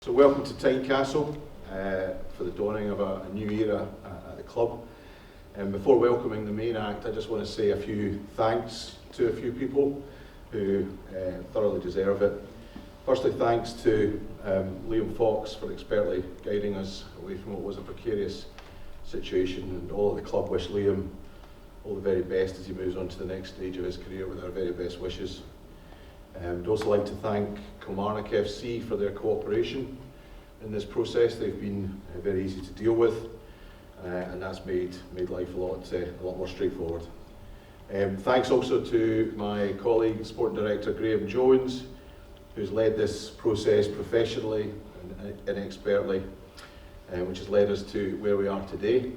So welcome to Tynecastle for the dawning of a new era at the club. And before welcoming the main act, I just want to say a few thanks to a few people who thoroughly deserve it. Firstly, thanks to Liam Fox for expertly guiding us away from what was a precarious situation, and all of the club wish Liam all the very best as he moves on to the next stage of his career with our very best wishes. I'd also like to thank Kilmarnock FC for their cooperation in this process. They've been very easy to deal with, and that's made life a lot more straightforward. Thanks also to my colleague, Sporting Director Graeme Jones, who's led this process professionally and expertly, which has led us to where we are today.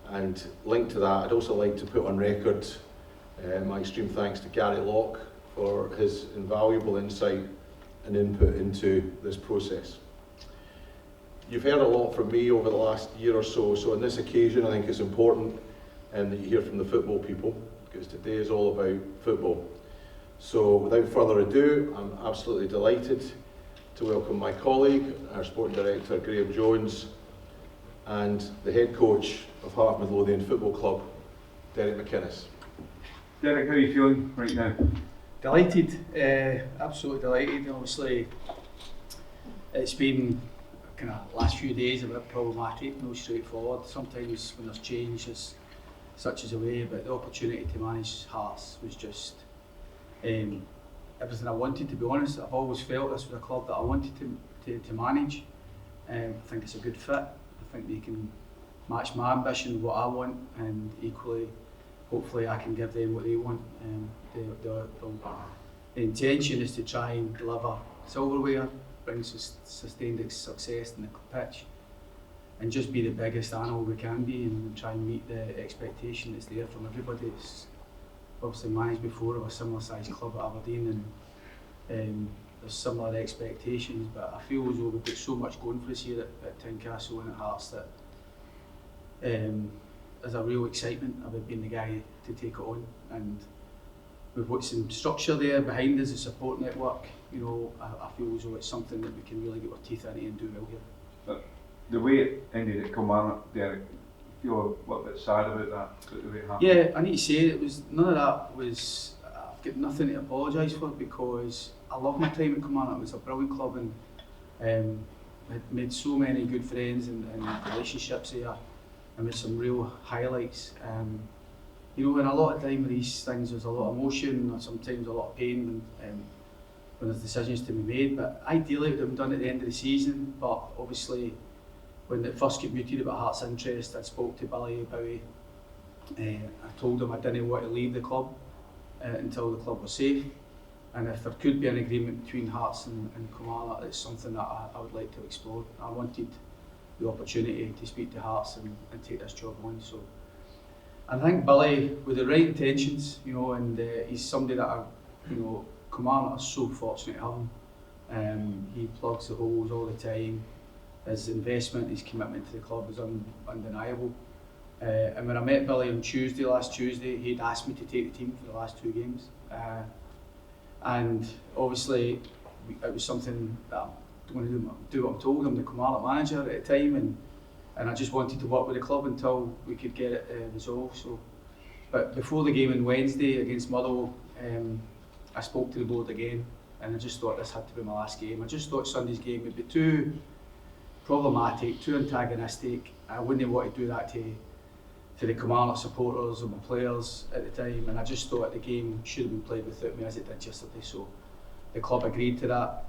And linked to that, I'd also like to put on record my extreme thanks to Gary Locke for his invaluable insight and input into this process. You've heard a lot from me over the last year or so on this occasion I think it's important that you hear from the football people, because today is all about football. So without further ado, I'm absolutely delighted to welcome my colleague, our Sporting Director Graeme Jones, and the head coach of Heart of Midlothian Football Club, Derek McInnes. Derek, how are you feeling right now? Delighted, absolutely delighted. Obviously, it's been kind of last few days a bit problematic, no straightforward. Sometimes when there's change, it's such as a way, but the opportunity to manage Hearts was just everything I wanted, to be honest. I've always felt this was a club that I wanted to manage. I think it's a good fit. I think they can match my ambition, what I want, and equally, hopefully I can give them what they want. The intention is to try and deliver silverware, bring sustained success in the pitch, and just be the biggest animal we can be, and try and meet the expectation that's there from everybody. It's obviously managed before of a similar sized club at Aberdeen, and there's similar expectations, but I feel as though we've got so much going for us here at Tynecastle and at Hearts that there's a real excitement about being the guy to take it on, and we've got some structure there behind us, a support network. You know, I feel as though it's something that we can really get our teeth into and do well here. But the way it ended at Kilmarnock, Derek, you feel a little bit sad about that, the way it happened? Yeah, I need to say it was none of that was. I've got nothing to apologise for, because I love my time at Kilmarnock. It was a brilliant club, and I made so many good friends and relationships there, and with some real highlights. You know, and a lot of time with these things there's a lot of emotion, or sometimes a lot of pain when there's decisions to be made, but ideally it would have been done at the end of the season. But obviously when it first got muted about Hearts' interest, I spoke to Billy about it. I told him I didn't want to leave the club until the club was safe, and if there could be an agreement between Hearts and Kilmarnock, it's something that I would like to explore. I wanted the opportunity to speak to Hearts and take this job on. So I think Billy, with the right intentions, you know, and he's somebody that Kilmarnock are so fortunate to have him. He plugs the holes all the time. His investment, his commitment to the club is undeniable. And when I met Billy on last Tuesday, he'd asked me to take the team for the last 2 games. And obviously, it was something that I'm going to do what I'm told. I'm the Kilmarnock manager at the time, and I just wanted to work with the club until we could get it resolved. So, but before the game on Wednesday against Motherwell, I spoke to the board again, and I just thought this had to be my last game. I just thought Sunday's game would be too problematic, too antagonistic. I wouldn't want to do that to the Kilmarnock supporters and my players at the time, and I just thought the game should have been played without me as it did yesterday. So the club agreed to that.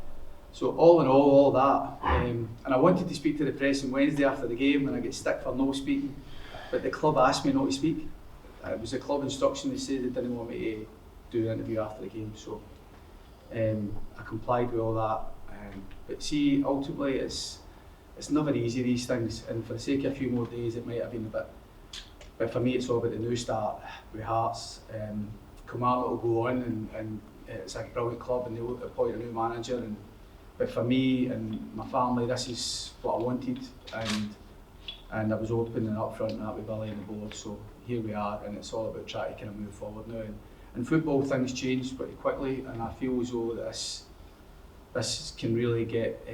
So all in all that, and I wanted to speak to the press on Wednesday after the game, and I get stick for no speaking, but the club asked me not to speak. It was a club instruction. They said they didn't want me to do an interview after the game, so I complied with all that. But see, ultimately it's never easy, these things, and for the sake of a few more days it might have been a bit, but for me it's all about the new start with Hearts. Kilmarnock will go on, and it's a brilliant club, and they'll appoint a new manager, but for me and my family, this is what I wanted, and I was open and upfront and that with Billy and the board. So here we are, and it's all about trying to kind of move forward now. And football, things change pretty quickly, and I feel as though this this can really get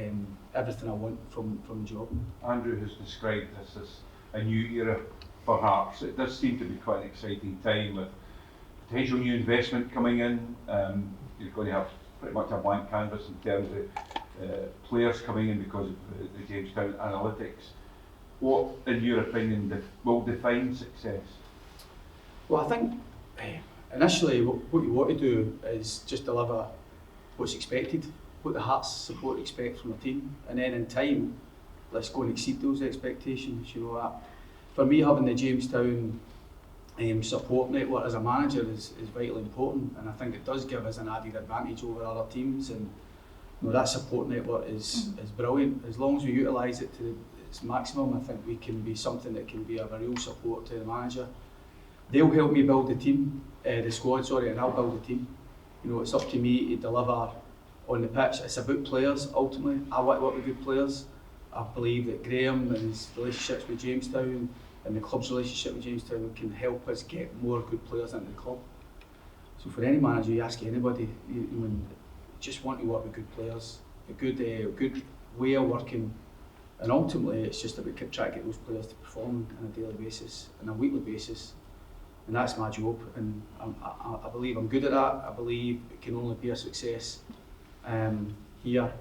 everything I want from the job. Andrew has described this as a new era for Hearts. It does seem to be quite an exciting time with potential new investment coming in. You're going to have pretty much a blank canvas in terms of players coming in because of the Jamestown analytics. What, in your opinion, will define success? Well, I think initially what you want to do is just deliver what's expected, what the Hearts support expect from the team, and then in time, let's go and exceed those expectations. You know, that for me, having the Jamestown support network as a manager is vitally important, and I think it does give us an added advantage over other teams. And you know, that support network is brilliant. As long as we utilise it to its maximum, I think we can be something that can be of a real support to the manager. They'll help me build the team, the squad, and I'll build the team. You know, it's up to me to deliver on the pitch. It's about players, ultimately. I want to work with good players. I believe that Graeme and his relationships with Jamestown and the club's relationship with Jamestown can help us get more good players into the club. So for any manager, you ask anybody, you just want to work with good players, a good way of working, and ultimately it's just about trying to get those players to perform on a daily basis, on a weekly basis, and that's my job. And I believe I'm good at that. I believe it can only be a success here.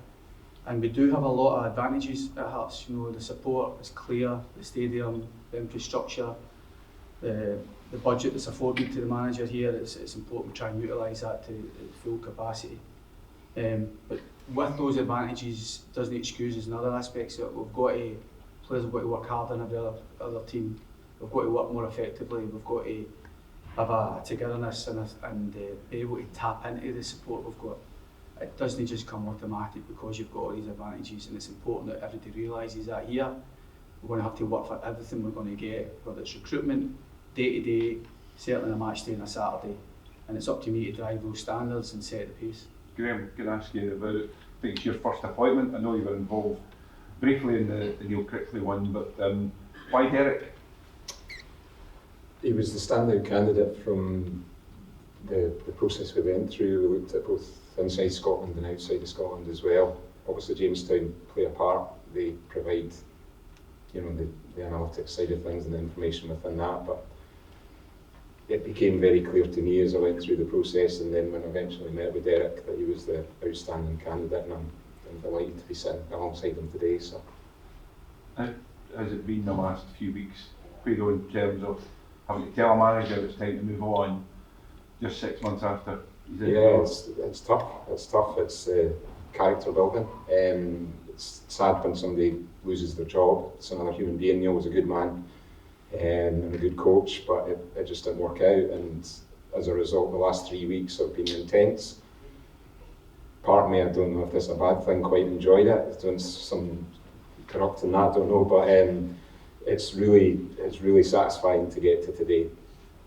And we do have a lot of advantages at Hearts. You know, the support is clear, the stadium, the infrastructure, the budget that's afforded to the manager here. It's important to try and utilise that to its full capacity. But with those advantages, doesn't excuse us in other aspects. Players have got to work harder than every other team. We've got to work more effectively. We've got to have a togetherness and be able to tap into the support we've got. It doesn't just come automatic because you've got all these advantages, and it's important that everybody realises that here we're going to have to work for everything we're going to get, whether it's recruitment, day to day, certainly a match day and a Saturday, and it's up to me to drive those standards and set the pace. Graeme, can I ask you about, I think it's your first appointment. I know you were involved briefly in the Neil Crickley one, but why Derek? He was the standout candidate from the process we went through. We looked at both inside Scotland and outside of Scotland as well. Obviously Jamestown play a part. They provide, you know, the analytics side of things and the information within that, but it became very clear to me as I went through the process, and then when I eventually met with Derek, that he was the outstanding candidate, and I'm delighted to be sitting alongside him today. So, has it been the last few weeks, Pedro, in terms of having to tell a manager it's time to move on just 6 months after? Yeah, it's tough. It's character building. It's sad when somebody loses their job. It's another human being. Neil was a good man and a good coach, but it just didn't work out. And as a result, the last 3 weeks have been intense. Part of me, I don't know if this is a bad thing, quite enjoyed it. It's doing some corrupting that, I don't know, but it's really satisfying to get to today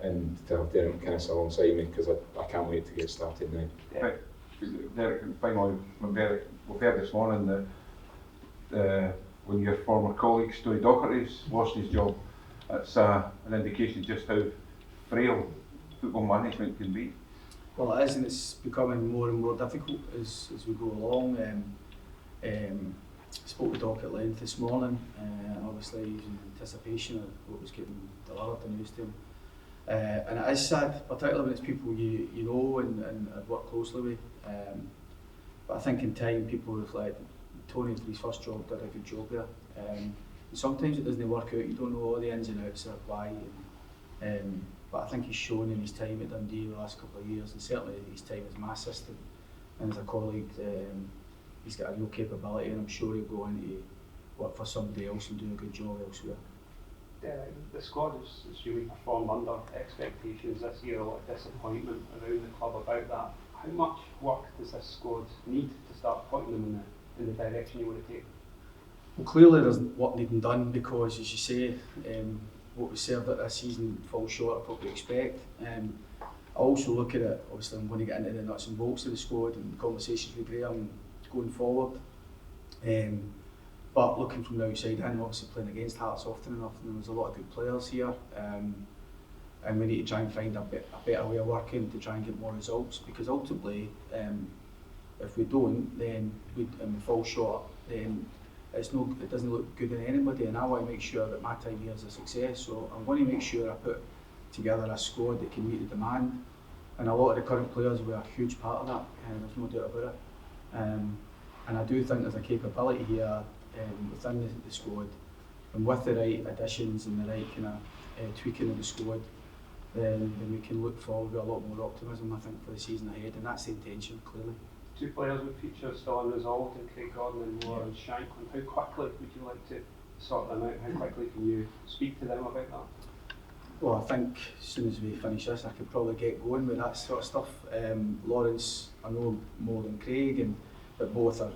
and to have Derek McInnes alongside me, because I can't wait to get started now. Yeah. Derek, finally, from Derek, we've heard this morning that when your former colleague Stewie Docherty's lost his job, that's an indication just how frail football management can be. Well, it is, and it's becoming more and more difficult as we go along. Spoke with Doc at length this morning, and obviously he's in anticipation of what was getting delivered, the news to him. And it is sad, particularly when it's people you know and have worked closely with. But I think in time people reflect. Tony, for his first job, did a good job there. And sometimes it doesn't work out. You don't know all the ins and outs of why. But I think he's shown in his time at Dundee the last couple of years, and certainly his time as my assistant and as a colleague, he's got a real capability, and I'm sure he'll go on to work for somebody else and do a good job elsewhere. The squad has really performed under expectations this year. A lot of disappointment around the club about that. How much work does this squad need to start pointing them in the direction you want to take? Well, clearly there's work needing done, because, as you say, what we served at this season falls short of what we expect. I also look at it, obviously I'm going to get into the nuts and bolts of the squad and conversations with Graeme going forward. But looking from the outside in, obviously playing against Hearts often enough, and there's a lot of good players here. And we need to try and find a better way of working to try and get more results, because ultimately if we don't, then and we fall short, then it doesn't look good on anybody, and I want to make sure that my time here is a success. So I'm going to make sure I put together a squad that can meet the demand, and a lot of the current players were a huge part of that, and there's no doubt about it. And I do think there's a capability here within the squad, and with the right additions and the right kind of tweaking of the squad, then we can look forward with a lot more optimism, I think, for the season ahead, and that's the intention, clearly. 2 players with futures still unresolved in Craig Gordon and Lauren Shanklin. How quickly would you like to sort them out? How quickly can you speak to them about that? Well, I think as soon as we finish this, I could probably get going with that sort of stuff. Lawrence, I know more than Craig, but both are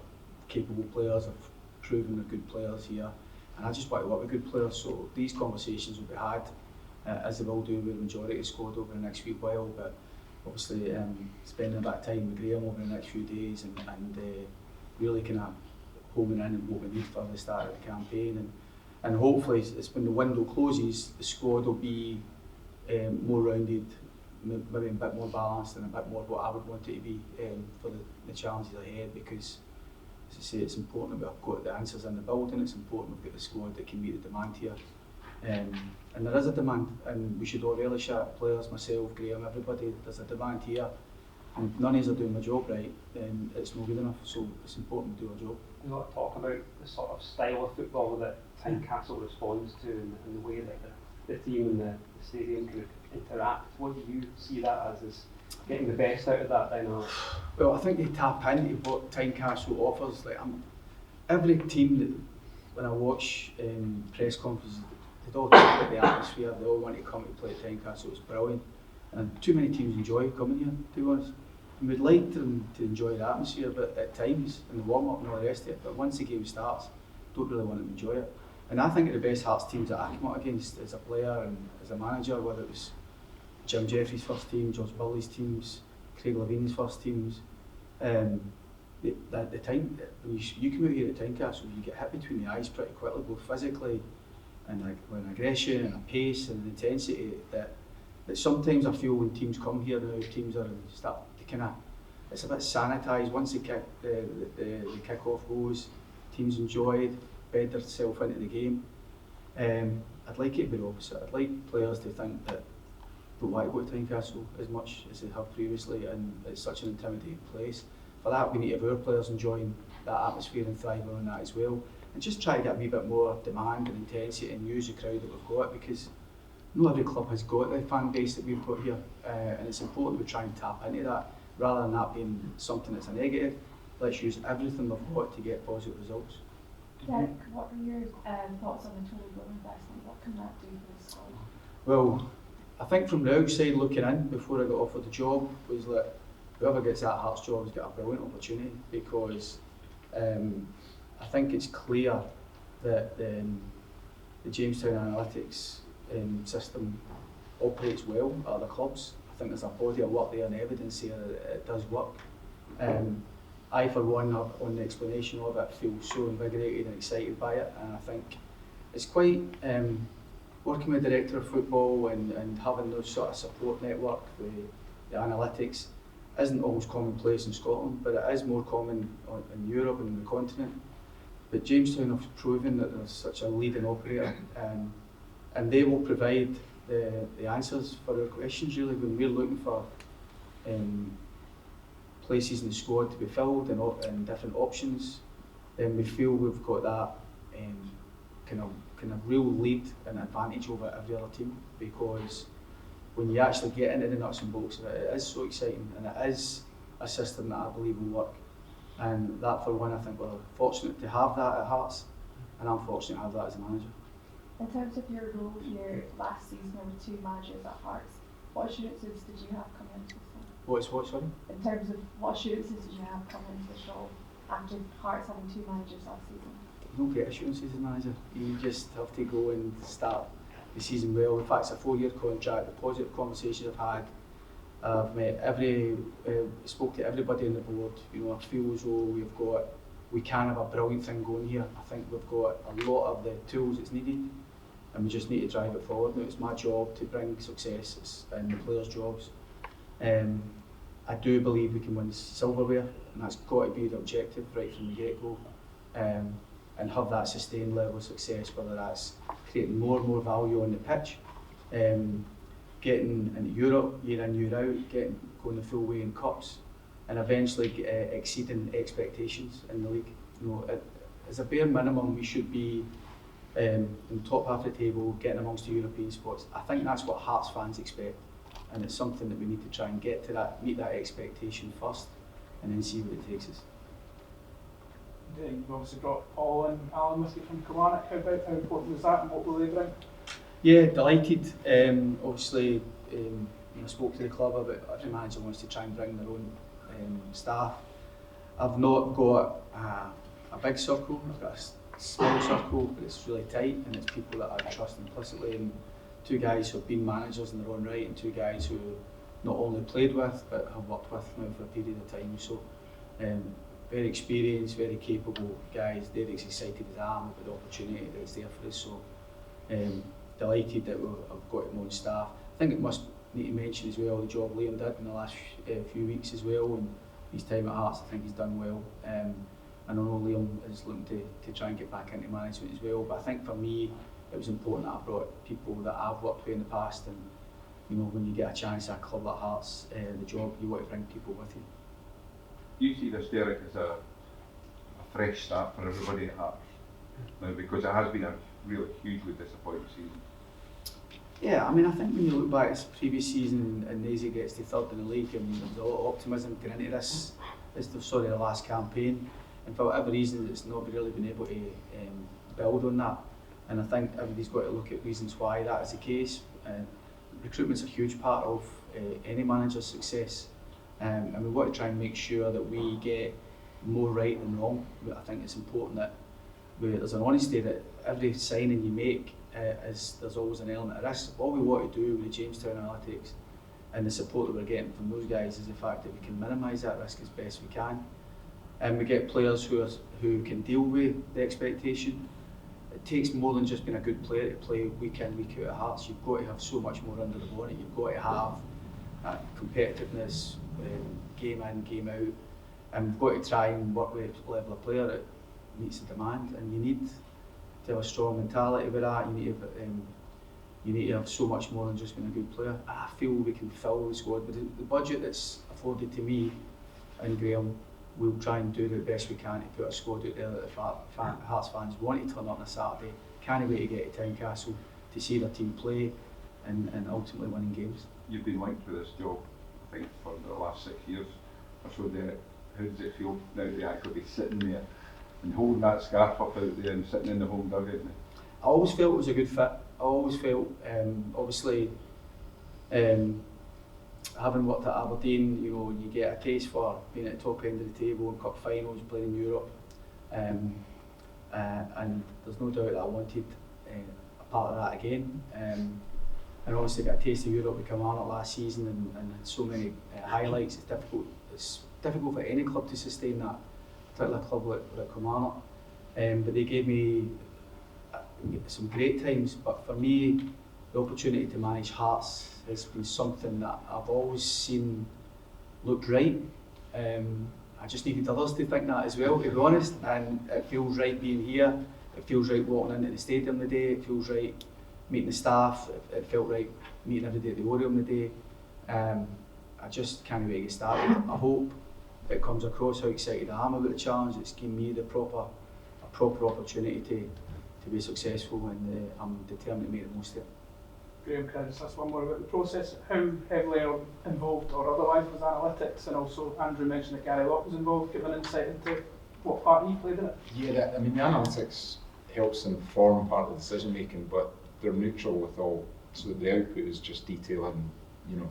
capable players, have proven they're good players here, and I just want to work with good players, so these conversations will be had, as they will do with the majority of the squad over the next wee while, but obviously spending that time with Graeme over the next few days and really kind of homing in and what we need for the start of the campaign, and hopefully it's when the window closes, the squad will be more rounded, maybe a bit more balanced and a bit more what I would want it to be for the challenges ahead, because as I say, it's important that we've got the answers in the building, it's important we've got the squad that can meet the demand here. And there is a demand, and we should all relish that, players, myself, Graeme, everybody, there's a demand here, and if none of us are doing my job right, then it's not good enough, so it's important we do our job. There's a lot of talk about the sort of style of football that Tynecastle responds to, and the way that the team and the stadium can interact. What do you see that as getting the best out of that dynamic? Well, I think they tap into what Tynecastle offers. Like every team that, when I watch press conferences, they all talk about the atmosphere, they all want to come to play at Tynecastle, it's brilliant. And too many teams enjoy coming here, to be honest. And we'd like them to enjoy the atmosphere, but at times, in the warm-up and all the rest of it, but once the game starts, don't really want them to enjoy it. And I think the best Hearts teams that I come up against as a player and as a manager, whether it was Jim Jeffrey's first team, George Burley's teams, Craig Levine's first teams, the time when you come out here at Tynecastle, you get hit between the eyes pretty quickly, both physically and like with aggression and a pace and an intensity that sometimes I feel when teams come here now, teams are start to kind of, it's a bit sanitised. Once the kick-off goes, teams enjoy it, bed themselves into the game. I'd like it to be the opposite. I'd like players to think that don't want to go to Tynecastle as much as they have previously, and it's such an intimidating place. For that, we need to have our players enjoying that atmosphere and thriving on that as well, and just try to get a wee bit more demand and intensity and use the crowd that we've got, because not every club has got the fan base that we've got here, and it's important we try and tap into that rather than that being something that's a negative. Let's use everything we've got to get positive results. Derek, what are your thoughts on the total goal investment? What can that do for the squad? Well, I think from the outside looking in, before I got offered the job, was that whoever gets that Hearts job has got a brilliant opportunity, because I think it's clear that the Jamestown Analytics system operates well at other clubs. I think there's a body of work there and evidence here that it does work. I, for one, on the explanation of it, feel so invigorated and excited by it, and I think it's quite, working with the director of football and having those sort of support network, the analytics, isn't always commonplace in Scotland, but it is more common in Europe and the continent. But Jamestown have proven that they're such a leading operator, and they will provide the answers for our questions, really, when we're looking for places in the squad to be filled and different options. Then we feel we've got that kind of real lead and advantage over every other team, because when you actually get into the nuts and bolts of it, it is so exciting, and it is a system that I believe will work. And that, for one, I think we're fortunate to have that at Hearts, and I'm fortunate to have that as a manager. In terms of your role here last season, there were 2 managers at Hearts. What assurances did you have coming into this one? What, sorry? In terms of what assurances did you have coming into this role after Hearts having 2 managers last season? You don't get assurances as a manager. You just have to go and start the season well. In fact, it's a 4-year contract. The positive conversations I've had, I've met spoke to everybody on the board. You know, I feel as though we can have a brilliant thing going here. I think we've got a lot of the tools that's needed, and we just need to drive it forward. Now, it's my job to bring success, and the players' jobs. I do believe we can win silverware, and that's got to be the objective right from the get-go, and have that sustained level of success, whether that's creating more and more value on the pitch, getting into Europe year in, year out, going the full way in cups, and eventually exceeding expectations in the league. You know, as a bare minimum, we should be in the top half of the table, getting amongst the European spots. I think that's what Hearts fans expect, and it's something that we need to try and get to that, meet that expectation first, and then see what it takes us. You've obviously brought Paul and Alan with you from Kilmarnock. How important was that, and what will they bring? Yeah, delighted. Obviously, I spoke to the club about every manager wants to try and bring their own staff. I've not got a big circle, I've got a small circle, but it's really tight, and it's people that I trust implicitly, and 2 guys who have been managers in their own right, and 2 guys who not only played with, but have worked with now for a period of time. So very experienced, very capable guys. They're as excited as I am about the opportunity that's there for us. So delighted that I've got my own staff. I think it must need to mention as well the job Liam did in the last few weeks as well, and his time at Hearts. I think he's done well. I know Liam is looking to try and get back into management as well, but I think for me it was important that I brought people that I've worked with in the past, and you know, when you get a chance at a club like Hearts, the job, you want to bring people with you. Do you see this, Derek, as a fresh start for everybody at Hearts now, because it has been a really hugely disappointing season? Yeah, I mean, I think when you look back at this previous season and Nazy gets to 3rd in the league, and there's a lot of optimism going into this, the last campaign, and for whatever reason it's not really been able to build on that, and I think everybody's got to look at reasons why that is the case. Recruitment's a huge part of any manager's success, and we want to try and make sure that we get more right than wrong. But I think it's important that there's an honesty that every signing you make there's always an element of risk. All we want to do with the Jamestown Analytics and the support that we're getting from those guys is the fact that we can minimise that risk as best we can, and we get players who can deal with the expectation. It takes more than just being a good player to play week in, week out at Hearts. You've got to have so much more under the bonnet. You've got to have that competitiveness, game in, game out, and we've got to try and work with a level of player that meets the demand. And you need to have a strong mentality with that. You need to have so much more than just being a good player. I feel we can fill the squad with the budget that's afforded to me and Graeme. We'll try and do the best we can to put a squad out there that the Hearts fans want to turn up on a Saturday, can't wait to get to Tynecastle to see their team play and ultimately winning games. You've been linked with this job, I think, for the last 6 years or so, Derek. How does it feel now to actually be sitting there and holding that scarf up out there and sitting in the home dugout? I always felt it was a good fit. I always felt, obviously, having worked at Aberdeen, you know, you get a taste for being at the top end of the table in cup finals, playing in Europe, and there's no doubt that I wanted a part of that again. And obviously got a taste of Europe with Kilmarnock last season, and so many highlights. It's difficult for any club to sustain that, particularly a club like Kilmarnock. But they gave me some great times. But for me, the opportunity to manage Hearts has been something that I've always seen looked right. I just needed others to think that as well, to be honest. And it feels right being here. It feels right walking into the stadium today. It feels right meeting the staff. It felt right meeting everybody at the Orium today. I just can't wait to get started. I hope it comes across how excited I am about the challenge. It's given me a proper opportunity to be successful, and I'm determined to make the most of it. Graeme, can I just ask one more about the process? How heavily involved or otherwise was analytics? And also Andrew mentioned that Gary Locke was involved. Give an insight into what part he played in it. Yeah, I mean the analytics helps inform part of the decision making, but they're neutral with all. So the output is just detailing, you know,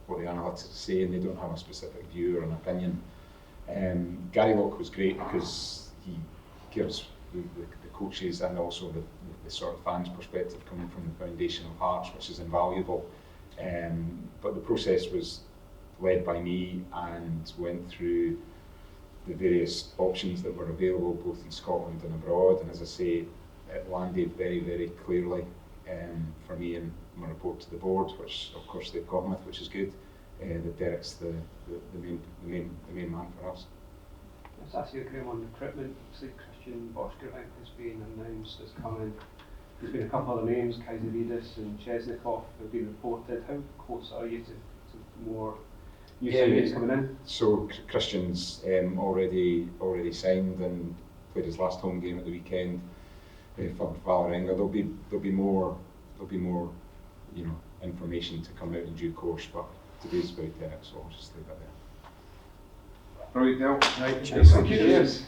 what the analytics say, and they don't have a specific view or an opinion. Gary Locke was great because he gives the coaches and also the sort of fans' perspective coming from the foundation of Hearts, which is invaluable. But the process was led by me and went through the various options that were available both in Scotland and abroad, and as I say, it landed very, very clearly for me in my report to the board, which of course they've gone with, which is good. that Derek's the main man for us. Let's ask you, Graeme, on recruitment. Obviously, Christian Boschkevink has been announced as coming. There's been a couple other names, Kaiseridis and Chesnikov, have been reported. How close are you to more new signings coming in? So Christian's already signed and played his last home game at the weekend for Valerenga. There'll be more information to come out in due course, but today's about Derek, so I'll just leave it there. Brilliant, Dale. Right, cheers. Thank you. Cheers.